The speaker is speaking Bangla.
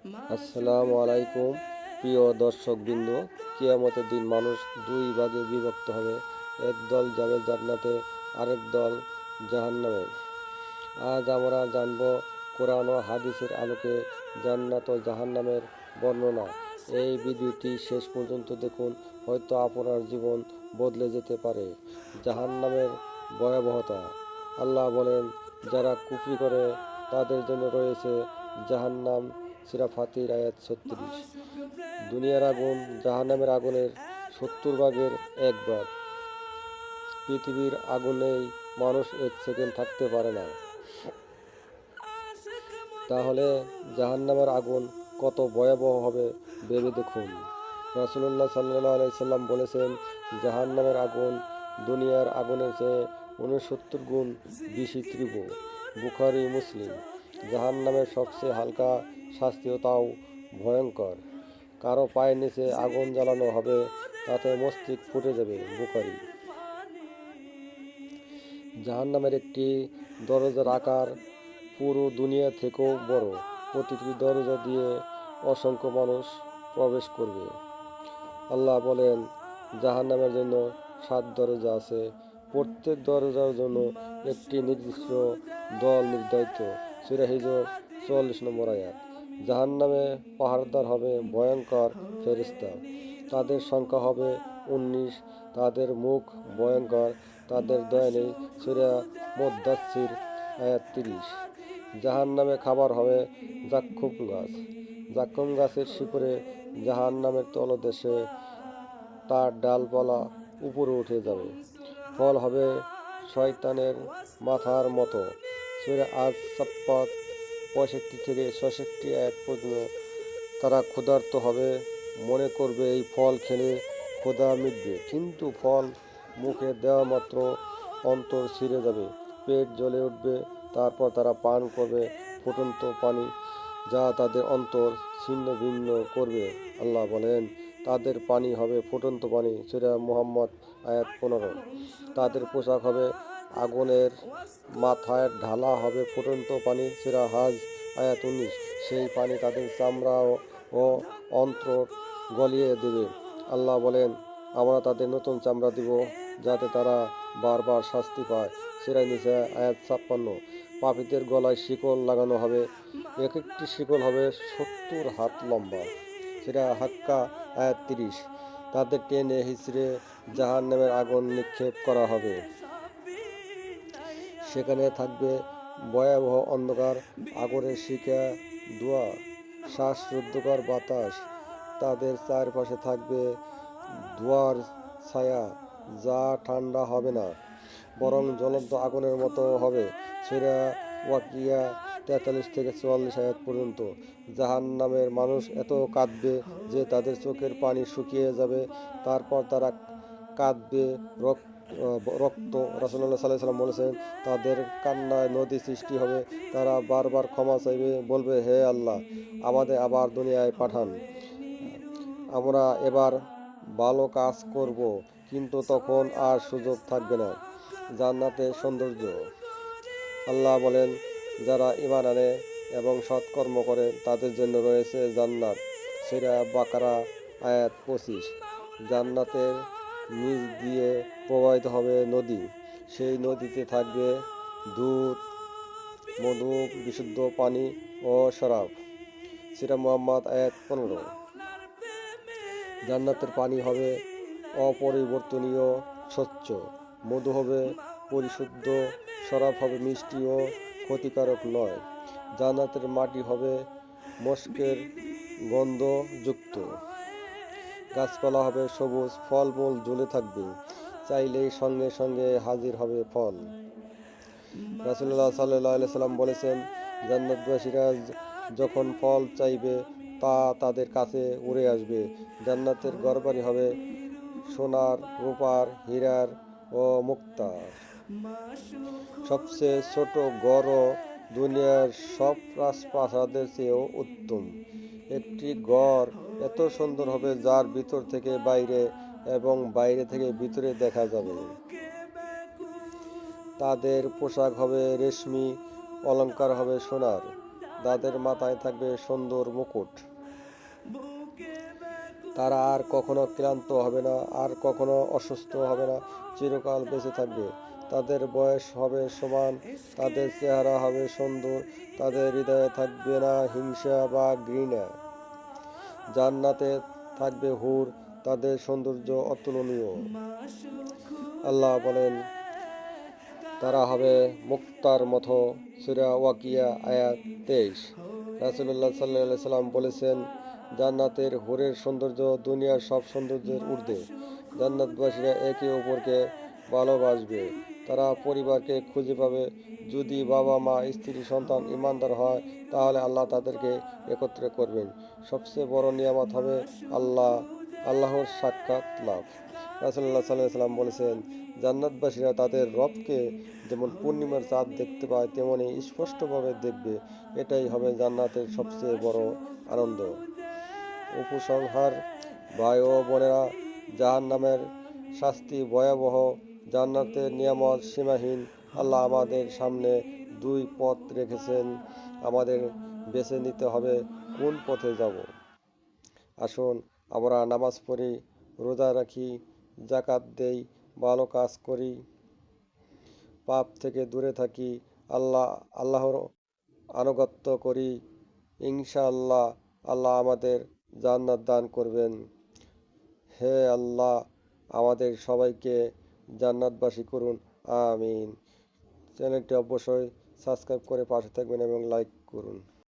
আসসালামু আলাইকুম প্রিয় দর্শকবৃন্দ। কিয়ামতের দিন মানুষ দুই ভাগে বিভক্ত হবে। এক দল যাবে জান্নাতে, আরেক দল জাহান্নামে। আজ আমরা জানব কোরআন ও হাদিসের আলোকে জান্নাত ও জাহান্নামের বর্ণনা। এই ভিডিওটি শেষ পর্যন্ত দেখুন, হয়তো আপনার জীবন বদলে যেতে পারে। জাহান্নামের ভয়াবহতা। আল্লাহ বলেন, যারা কুফরি করে তাদের জন্য রয়েছে জাহান্নাম। সূরা ফাতির আয়াত ৩৬। দুনিয়ার আগুন জাহান্নামের আগুনের ৭০ ভাগের ১ ভাগ। পৃথিবীর আগুনেই মানুষ ১ সেকেন্ড থাকতে পারে না, তাহলে জাহান্নামের আগুন কত ভয়াবহ হবে ভেবে দেখুন। রাসূলুল্লাহ সাল্লাল্লাহু আলাইহি সাল্লাম বলেছেন, জাহান্নামের আগুন দুনিয়ার আগুনের চেয়ে ৬৯ গুণ বেশি তীব্র। বুখারী, মুসলিম। জাহান্নামের সবচেয়ে হালকা শাস্তিও তাও ভয়ঙ্কর। কারো পায়ের নিচে আগুন জ্বালানো হবে, তাতে মস্তিষ্ক ফুটে যাবে। বুখারী। জাহান্নামের একটি দরজার আকার পুরো দুনিয়া থেকেও বড়। প্রতিটি দরজা দিয়ে অসংখ্য মানুষ প্রবেশ করবে। আল্লাহ বলেন, জাহান্নামের জন্য ৭ দরজা আছে। প্রত্যেক দরজার জন্য একটি নির্দিষ্ট দল নির্ধারিত। সূরা হিজর ৪৪ নম্বর আয়াত। জাহান্নামে পাহারাদার হবে ভয়ঙ্কর ফেরেশতা। তাদের সংখ্যা হবে ১৯। তাদের মুখ ভয়ঙ্কর, তাদের দয়া নেই। সূরা মুদ্দাসসির আয়াত ৩০। জাহান্নামে খাবার হবে জাক্কুম গাছ। জাক্কুম গাছের শিকড়ে জাহান্নামের তলদেশে তার ডালপালা উপরে উঠে যাবে। ফল হবে শয়তানের মাথার মতো। সূরা আস-সাফফাত ৬৫ থেকে ৬৬ আয়াত পর্যন্ত। তারা ক্ষুধার্ত হবে, মনে করবে এই ফল খেলে ক্ষুধা মিটবে, কিন্তু ফল মুখে দেওয়া মাত্র অন্তর ছিঁড়ে যাবে, পেট জ্বলে উঠবে। তারপর তারা পান করবে ফুটন্ত পানি, যা তাদের অন্তর ছিন্ন ভিন্ন করবে। আল্লাহ বলেন, তাদের পানি হবে ফুটন্ত পানি। সূরা মুহাম্মদ আয়াত ১৫। তাদের পোশাক হবে আগুনের, মাথায় ঢালা হবে ফুটন্ত পানি। সূরা হাজ আয়াত ১৯। সেই পানি তাদের চামড়া ও অন্ত্র গলিয়ে দেবে। আল্লাহ বলেন, আমরা তাদের নতুন চামড়া দিব, যাতে তারা বারবার শাস্তি পায়। সূরা নিসা আয়াত ৫৬। পাপীদের গলায় শিকল লাগানো হবে, এক একটি শিকল হবে ৭০ হাত লম্বা। সূরা হাক্কা আয়াত ৩০। তাদের টেনে হিঁচড়ে জাহান্নামের আগুন নিক্ষেপ করা হবে। সেখানে থাকবে ভয়াবহ অন্ধকার, আগুনের শিখা, ধোঁয়া, শ্বাসরুদ্ধকর বাতাস। তাদের চারপাশে থাকবে ধোঁয়ার ছায়া, যা ঠান্ডা হবে না, বরং জ্বলন্ত আগুনের মতো হবে। সূরা ওয়াকিয়া ৪৩ থেকে ৪৪ আয়াত পর্যন্ত। জাহান্নামের মানুষ এত কাঁদবে যে তাদের চোখের পানি শুকিয়ে যাবে। তারপর তারা কাঁদবে রক্ত। রাসূলুল্লাহ সাল্লাল্লাহু আলাইহি ওয়াসাল্লাম বলেছেন, তাদের কান্নায় নদী সৃষ্টি হবে। তারা বারবার ক্ষমা চাইবে, বলবে, হে আল্লাহ, আমাদের আবার দুনিয়ায় পাঠান, আমরা এবার ভালো কাজ করব। কিন্তু তখন আর সুযোগ থাকবে না। জান্নাতের সৌন্দর্য। আল্লাহ বলেন, যারা ঈমান আনে এবং সৎকর্ম করে তাদের জন্য রয়েছে জান্নাত। সূরা বাকারা আয়াত ২৫। জান্নাতের নিচ দিয়ে প্রবাহিত হবে নদী। সেই নদীতে থাকবে দুধ, মধু, বিশুদ্ধ পানি ও শরাব। সূরা মুহাম্মদ আয়াত ১৫। জান্নাতের পানি হবে অপরিবর্তনীয়, স্বচ্ছ। মধু হবে পরিশুদ্ধ, শরাব হবে মিষ্টি ও ক্ষতিকারক নয়। জান্নাতের মাটি হবে মস্কের গন্ধযুক্ত। গাছপালা হবে সবুজ, ফলমূল ঝুলে থাকবে, চাইলেই সঙ্গে সঙ্গে হাজির হবে ফল। রাসূলুল্লাহ সাল্লাল্লাহু আলাইহি সাল্লাম বলেছেন, জান্নাতবাসীরা যখন ফল চাইবে, তা তাদের কাছে উড়ে আসবে। জান্নাতের ঘরবাড়ি হবে সোনার, রূপার, হীরার ও মুক্তার। সবচেয়ে ছোট ঘরও দুনিয়ার সব রাজপ্রাসাদের চেয়েও উত্তম। একটি ঘর এত সুন্দর হবে যার ভিতর থেকে বাইরে এবং বাইরে থেকে ভিতরে দেখা যাবে। তাদের পোশাক হবে রেশমি, অলংকার হবে সোনার। তাদের মাথায় থাকবে সুন্দর মুকুট। তারা আর কখনো ক্লান্ত হবে না, আর কখনো অসুস্থ হবে না, চিরকাল বেঁচে থাকবে। তাদের বয়স হবে সমান, তাদের চেহারা হবে সুন্দর, তাদের হৃদয়ে থাকবে না হিংসা বা ঘৃণা। জান্নাতে থাকবে হুর, তাদের সৌন্দর্য অতুলনীয়। আল্লাহ বলেন, তারা হবে মুক্তার মতো। সূরা ওয়াকিয়া আয়াত 23। রাসূলুল্লাহ সাল্লাল্লাহু আলাইহি সাল্লাম বলেছেন, জান্নাতের হুরের সৌন্দর্য দুনিয়ার সব সৌন্দর্যের ঊর্ধ্বে। জান্নাতবাসীরা একে অপরকে ভালোবাসবে, তারা পরিবারকে খুঁজে পাবে। যদি বাবা মা স্ত্রী সন্তান ইমানদার হয়, তাহলে আল্লাহ তাদেরকে একত্রে করবেন। সবচেয়ে বড় নিয়ামত হবে আল্লাহর সাক্ষাৎ লাভ। রাসূলুল্লাহ সাল্লাল্লাহু আলাইহি সাল্লাম বলেছেন, জান্নাতবাসীরা তাদের রবকে যেমন পূর্ণিমার চাঁদ দেখতে পায়, তেমনি স্পষ্টভাবে দেখবে। এটাই হবে জান্নাতের সবচেয়ে বড় আনন্দ। উপসংহার, ভাই ও বোনেরা, জাহান্নামের শাস্তি ভয়াবহ, জান্নাতের নিয়ামত সীমাহীন। আল্লাহ আমাদের সামনে দুই পথ রেখেছেন, আমাদের বেছে নিতে হবে কোন পথে যাব। আসুন আমরা নামাজ পড়ি, রোজা রাখি, যাকাত দেই, ভালো কাজ করি, পাপ থেকে দূরে থাকি, আল্লাহর আনুগত্য করি। ইনশাআল্লাহ আল্লাহ আমাদের জান্নাত দান করবেন। হে আল্লাহ, আমাদের সবাইকে জান্নাতবাসী করুন, আমিন। চ্যানেলটি অবশ্যই সাবস্ক্রাইব করে পাশে থাকবেন এবং লাইক করুন।